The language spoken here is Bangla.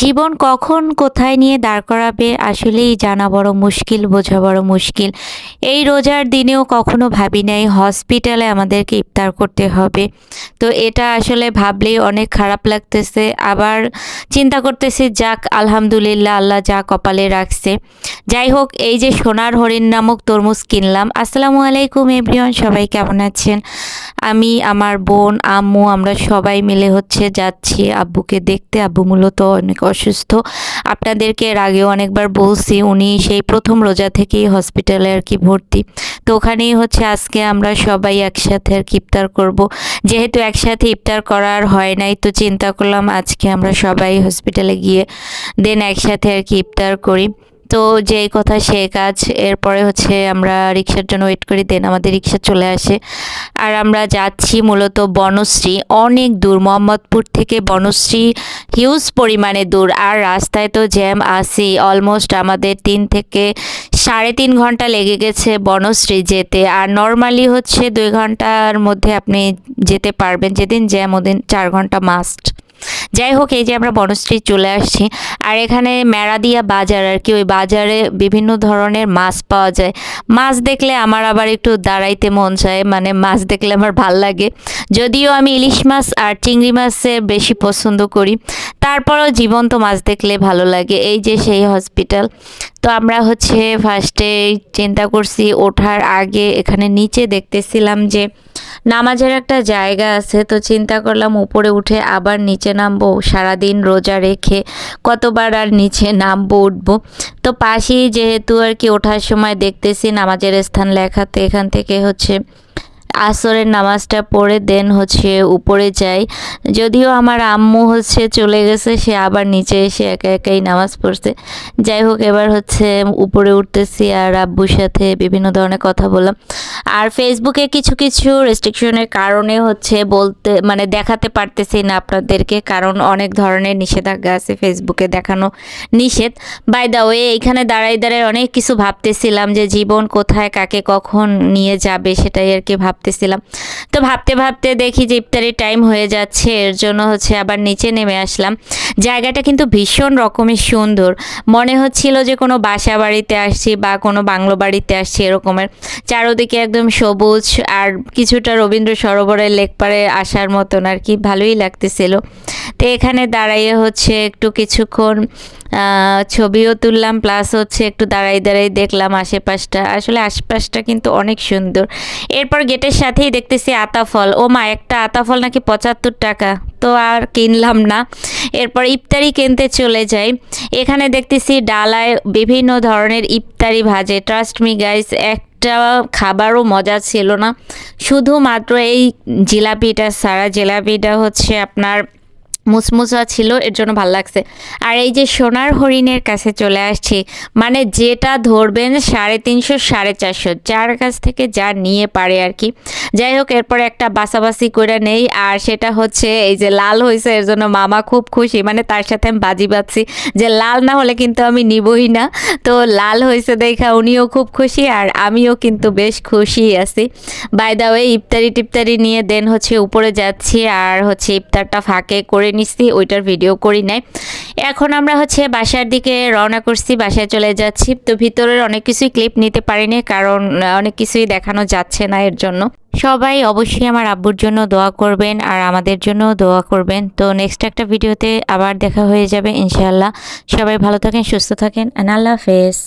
জীবন কখন কোথায় নিয়ে দাঁড় করাবে আসলেই জানা বড় মুশকিল, বোঝা বড় মুশকিল। এই রোজার দিনেও কখনো ভাবি নাই হসপিটালে আমাদেরকে ইফতার করতে হবে। তো এটা আসলে ভাবলেই অনেক খারাপ লাগতেছে। আবার চিন্তা করতেছি যাক আলহামদুলিল্লাহ আল্লাহ যা কপালে রাখছে। যাই হোক এই যে সোনার হরিণ নামক তরমুজ কিনলাম। আসসালামু আলাইকুম এভরিওয়ান, সবাই কেমন আছেন? আমি, আমার বোন, আম্মু আমরা সবাই মিলে যাচ্ছি আব্বুকে দেখতে। আব্বু মূলত অনেক অসুস্থ। আপনাদেরকে এর আগেও অনেকবার বলছি উনি সেই প্রথম রোজা থেকেই হসপিটালে আর কি ভর্তি। তো ওখানেই আজকে আমরা সবাই একসাথে আর কি ইফতার করব। যেহেতু একসাথে ইফতার করার হয় নাই তো চিন্তা করলাম আজকে আমরা সবাই হসপিটালে গিয়ে দেন একসাথে আর কি ইফতার করি। তো যেই কথা সেই কাজ। এরপরে আমরা রিক্সার জন্য ওয়েট করি, দেন আমাদের রিক্সা চলে আসে। আর আমরা যাচ্ছি মূলত বনশ্রী, অনেক দূর, মোহাম্মদপুর থেকে বনশ্রী হিউজ পরিমাণে দূর। আর রাস্তায় তো জ্যাম আছেই, অলমোস্ট আমাদের 3 থেকে 3.5 ঘন্টা লেগে গেছে বনশ্রী যেতে। আর নর্মালি 2 ঘন্টার মধ্যে আপনি যেতে পারবেন, যেদিন জ্যাম ওদিন 4 ঘন্টা মাস্ট। যাই হোক এই যে আমরা বনশ্রী চলে আসছি। আর এখানে মেরাদিয়া বাজার আর কি, ওই বাজারে বিভিন্ন ধরনের মাছ পাওয়া যায়। মাছ দেখলে আমার আবার একটু দাঁড়াইতে মন চায়, মানে মাছ দেখলে আমার ভাল লাগে। যদিও আমি ইলিশ মাছ আর চিংড়ি মাছের বেশি পছন্দ করি, তারপরও জীবন্ত মাছ দেখলে ভালো লাগে। এই যে সেই হসপিটাল। তো আমরা ফার্স্টে চিন্তা করছি ওঠার আগে এখানে নিচে দেখতেছিলাম যে নামাজের একটা জায়গা আছে। তো চিন্তা করলাম উপরে উঠে আবার নিচে নামবো, সারাদিন রোজা রেখে কতবার আর নিচে নামবো উঠবো। তো পাশেই যেহেতু আর কি ওঠার সময় দেখতেছি নামাজের স্থান লেখাতে, এখান থেকে আসরের নামাজটা পড়ে দেন উপরে যাই। যদিও আমার আম্মু চলে গেছে, সে আবার নিচে এসে একা একাই নামাজ পড়ছে। যাই হোক এবার উপরে উঠতেছি আর আব্বুর সাথে বিভিন্ন ধরনের কথা বললাম। আর ফেসবুকে কিছু কিছু রেস্ট্রিকশনের কারণে বলতে মানে দেখাতে পারতেছি না আপনাদেরকে, কারণ অনেক ধরনের নিষেধাজ্ঞা আছে, ফেসবুকে দেখানো নিষেধ। বাই দা ওয়ে এইখানে দাঁড়াই দাঁড়াই অনেক কিছু ভাবতেছিলাম যে জীবন কোথায় কাকে কখন নিয়ে যাবে, সেটাই আর কি ভাবতেছিলাম। তো ভাবতে ভাবতে দেখি যে ইফতারির টাইম হয়ে যাচ্ছে, এর জন্য আবার নিচে নেমে আসলাম। জায়গাটা কিন্তু ভীষণ রকমের সুন্দর, মনে হচ্ছিল যে কোনো বাসা বাড়িতে আসছি বা কোনো বাংলো বাড়িতে আসছি এরকমের। চারোদিকে একদম সবুজ আর কিছুটা রবীন্দ্র সরোবরের লেক পাড়ে আসার মতন আর কি, ভালোই লাগতেছিল। তো এখানে দাঁড়াইয়ে একটু কিছুক্ষণ ছবিও তুললাম, প্লাস একটু দাঁড়াই দাঁড়াই দেখলাম আশেপাশটা। আসলে আশেপাশটা কিন্তু অনেক সুন্দর। এরপর গেটের সাথেই দেখতেছি আতাফল। ও মা, একটা আতাফল নাকি 75 টাকা। তো আর কিনলাম না, এরপর ইফতারি কিনতে চলে যাই। এখানে দেখতেছি ডালায় বিভিন্ন ধরনের ইফতারি ভাজে। ট্রাস্ট মি গাইস, একটা খাবারও মজা ছিল না, শুধুমাত্র এই জিলাপিটা সারা। জিলাপিটা আপনার মুসমুসা ছিল, এর জন্য ভালো লাগছে। আর এই যে সোনার হরিণের কাছে চলে আসছি, মানে যেটা ধরবেন 350 450, যার কাছ থেকে যা নিয়ে পারে আর কি। যাই হোক এরপরে একটা বাছাবাছি করে নেই, আর সেটা এই যে লাল হয়েছে, এর জন্য মামা খুব খুশি, মানে তার সাথে আমি বাজি বাজছি যে লাল না হলে কিন্তু আমি নিবই না। তো লাল হয়েছে দেখা উনিও খুব খুশি আর আমিও কিন্তু বেশ খুশি আছি। বাই দা ওয়ে ইফতারি টিফতারি নিয়ে দেন উপরে যাচ্ছি। আর ইফতারটা ফাঁকে করে নিচ্ছি, ওইটার ভিডিও করি নাই। এখন আমরা বাসার দিকে রওনা করছি, বাসায় চলে যাচ্ছি। তো ভিতরের অনেক কিছুই ক্লিপ নিতে পারিনি, কারণ অনেক কিছুই দেখানো যাচ্ছে না, এর জন্য। সবাই অবশ্যই আমার আব্বুর জন্য দোয়া করবেন আর আমাদের জন্য দোয়া করবেন। তো নেক্সট একটা ভিডিওতে আবার দেখা হয়ে যাবে ইনশাআল্লাহ। সবাই ভালো থাকেন, সুস্থ থাকেন, আল্লাহ হাফেজ।